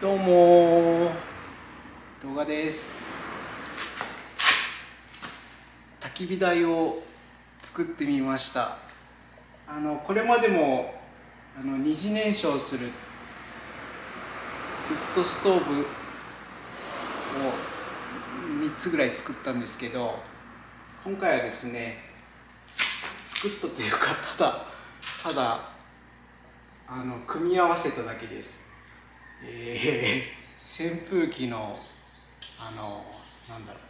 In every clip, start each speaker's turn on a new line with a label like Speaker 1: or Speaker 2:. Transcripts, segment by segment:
Speaker 1: どうも動画です。焚き火台を作ってみました。これまでも二次燃焼するウッドストーブを3つぐらい作ったんですけど、今回はですね、作ったというかただ組み合わせただけです。扇風機のなんだろう、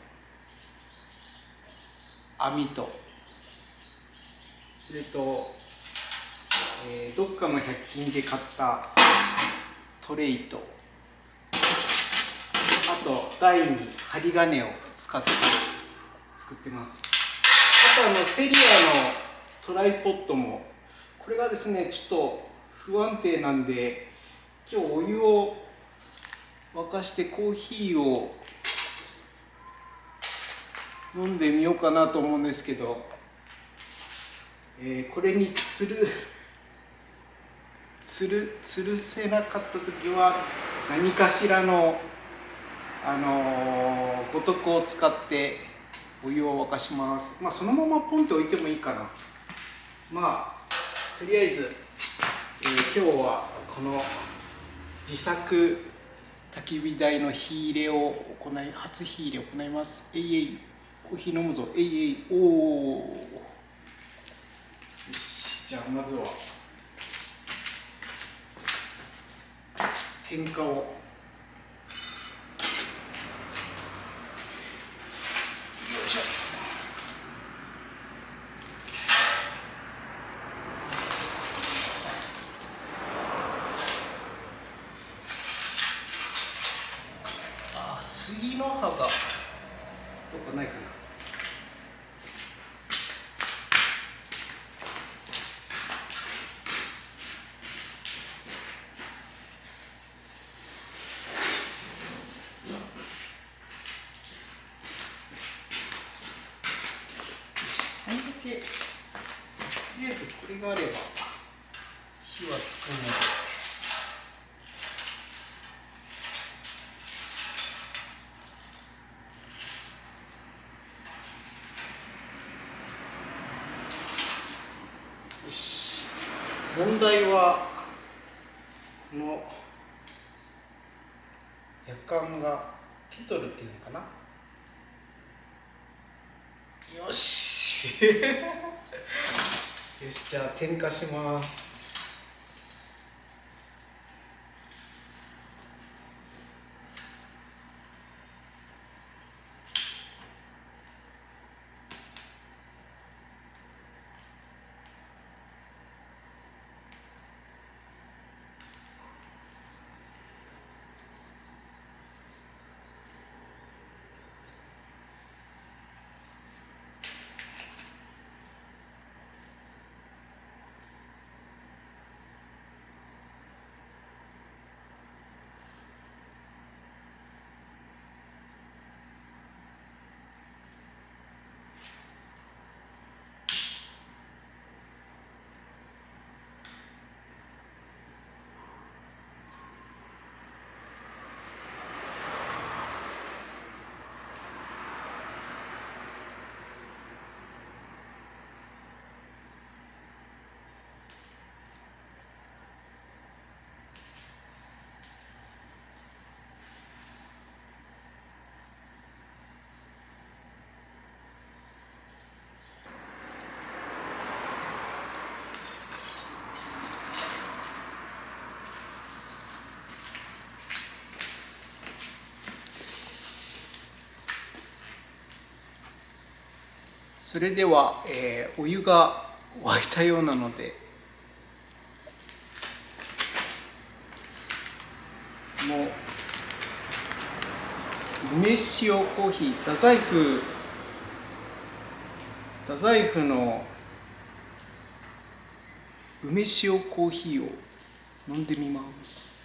Speaker 1: 網と、それと、どっかの100均で買ったトレイと、あと台に針金を使って作ってます。あとセリアのトライポットも、これがですねちょっと不安定なんで、今日お湯を沸かしてコーヒーを飲んでみようかなと思うんですけど、これに吊るせなかった時は何かしらの五徳を使ってお湯を沸かします。そのままポンと置いてもいいかな。とりあえず、今日はこの自作焚き火台の火入れを初火入れを行います。コーヒー飲むぞ。おお。よし、じゃあまずは点火を。よいしょ。杉の葉がどっかないかな。こんだけ、とりあえずこれがあれば火はつくので。よし。問題はこの夜間がケトルっていうのかな。よしよし、じゃあ点火します。それでは、お湯が沸いたようなので、もう梅塩コーヒー、太宰府の梅塩コーヒーを飲んでみます。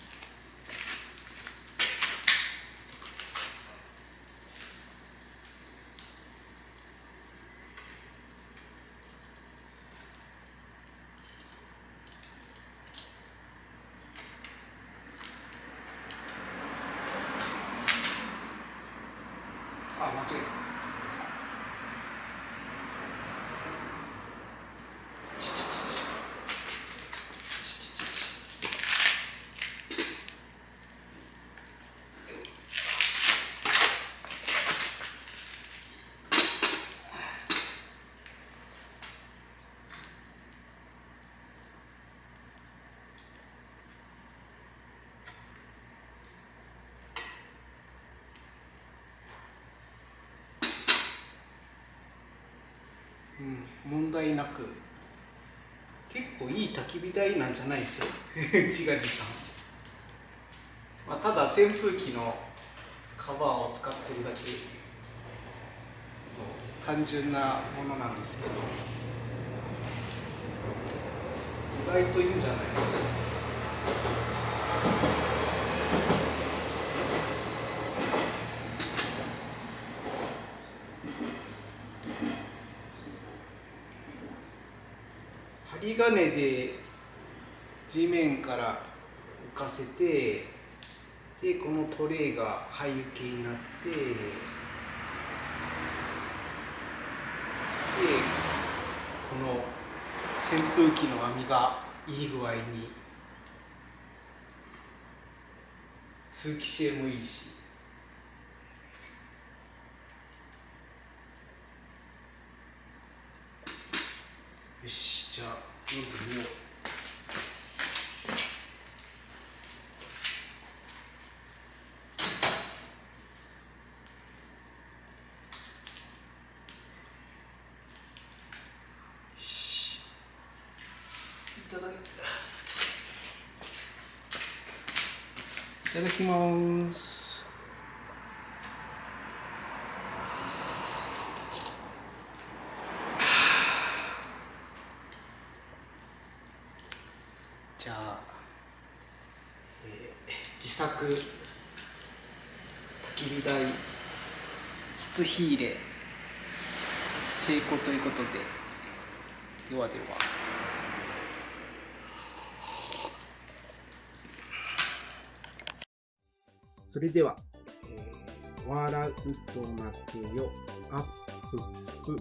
Speaker 1: 問題なく、結構いい焚き火台なんじゃないですよ自画自賛。まあ、ただ扇風機のカバーを使ってるだけ単純なものなんですけど、意外といいんじゃないですか。針金で地面から浮かせて、でこのトレイが灰受けになって、でこの扇風機の網がいい具合に通気性もいいし、よし、じゃあ飲んでみよう。いただきます。じゃあ、自作焚き火台初火入れ成功ということで、ではでは。それでは、笑うと負けよアップ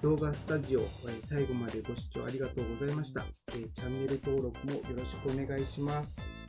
Speaker 1: 動画スタジオ、最後までご視聴ありがとうございました。チャンネル登録もよろしくお願いします。